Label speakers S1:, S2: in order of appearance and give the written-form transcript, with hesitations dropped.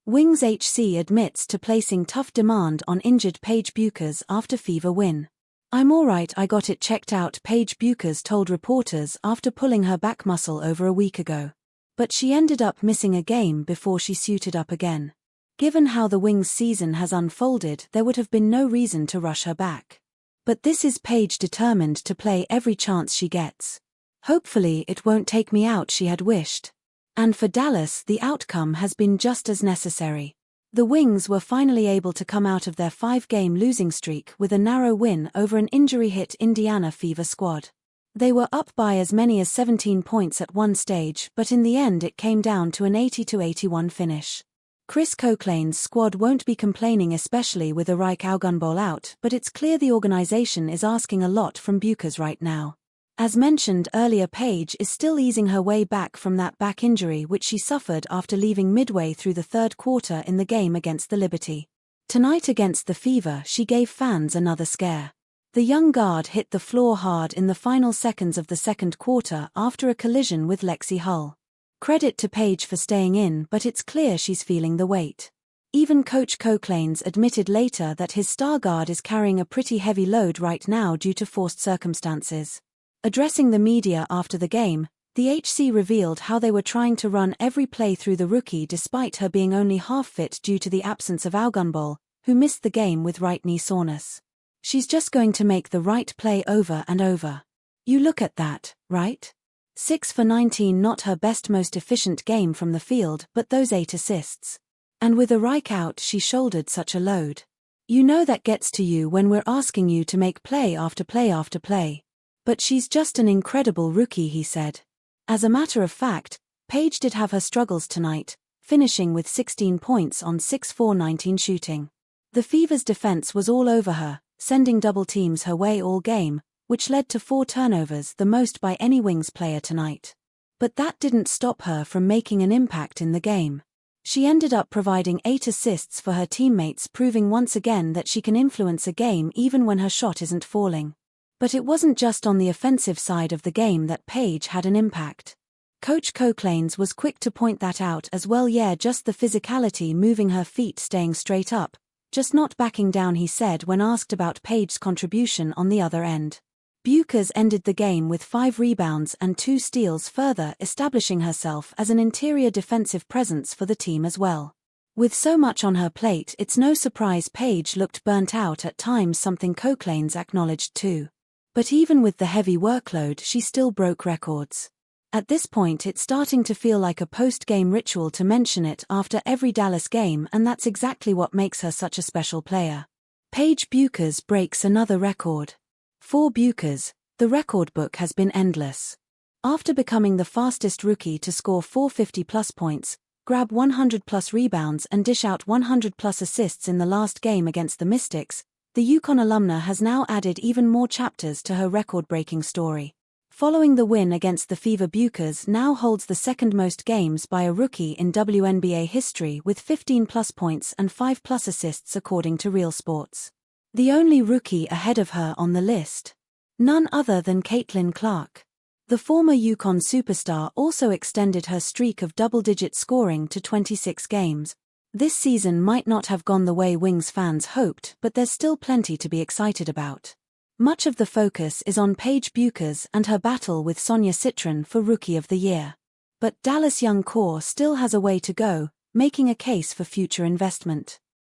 S1: Wings HC admits to placing tough demand on injured Paige Bueckers after Fever win. "I'm alright, I got it checked out," Paige Bueckers told reporters after pulling her back muscle over a week ago. But she ended up missing a game before she suited up again. Given how the Wings season has unfolded, there would have been no reason to rush her back. But this is Paige determined to play every chance she gets. "Hopefully it won't take me out," she had wished. And for Dallas, the outcome has been just as necessary. The Wings were finally able to come out of their 5-game losing streak with a narrow win over an injury-hit Indiana Fever squad. They were up by as many as 17 points at one stage, but in the end it came down to an 80-81 finish. Chris Coechlane's squad won't be complaining, especially with Arik Augunbol out, but it's clear the organization is asking a lot from Bueckers right now. As mentioned earlier, Paige is still easing her way back from that back injury which she suffered after leaving midway through the third quarter in the game against the Liberty. Tonight against the Fever, she gave fans another scare. The young guard hit the floor hard in the final seconds of the second quarter after a collision with Lexi Hull. Credit to Paige for staying in, but it's clear she's feeling the weight. Even Coach Coechlanes admitted later that his star guard is carrying a pretty heavy load right now due to forced circumstances. Addressing the media after the game, the HC revealed how they were trying to run every play through the rookie despite her being only half fit due to the absence of Augunbol, who missed the game with right knee soreness. "She's just going to make the right play over and over. You look at that, right? 6 for 19, not her best most efficient game from the field, but those 8 assists. And with Arik out, she shouldered such a load. You know that gets to you when we're asking you to make play after play after play. But she's just an incredible rookie," he said. As a matter of fact, Paige did have her struggles tonight, finishing with 16 points on 6-4-19 shooting. The Fever's defense was all over her, sending double teams her way all game, which led to 4 turnovers, the most by any Wings player tonight. But that didn't stop her from making an impact in the game. She ended up providing 8 assists for her teammates, proving once again that she can influence a game even when her shot isn't falling. But it wasn't just on the offensive side of the game that Paige had an impact. Coach Coechlanes was quick to point that out as well. "Yeah, just the physicality, moving her feet, staying straight up, just not backing down," he said when asked about Paige's contribution on the other end. Bueckers ended the game with 5 rebounds and 2 steals, further establishing herself as an interior defensive presence for the team as well. With so much on her plate, it's no surprise Paige looked burnt out at times, something Coechlanes acknowledged too. But even with the heavy workload, she still broke records. At this point, it's starting to feel like a post-game ritual to mention it after every Dallas game, and that's exactly what makes her such a special player. Paige Bueckers breaks another record. For Bueckers, the record book has been endless. After becoming the fastest rookie to score 450-plus points, grab 100-plus rebounds and dish out 100-plus assists in the last game against the Mystics, the Yukon alumna has now added even more chapters to her record-breaking story. Following the win against the Fever, Bueckers now holds the second most games by a rookie in WNBA history with 15-plus points and 5-plus assists according to Real Sports. The only rookie ahead of her on the list? None other than Caitlin Clark. The former Yukon superstar also extended her streak of double-digit scoring to 26 games. This season might not have gone the way Wings fans hoped, but there's still plenty to be excited about. Much of the focus is on Paige Bueckers and her battle with Sonia Citron for Rookie of the Year. But Dallas' young core still has a way to go, making a case for future investment.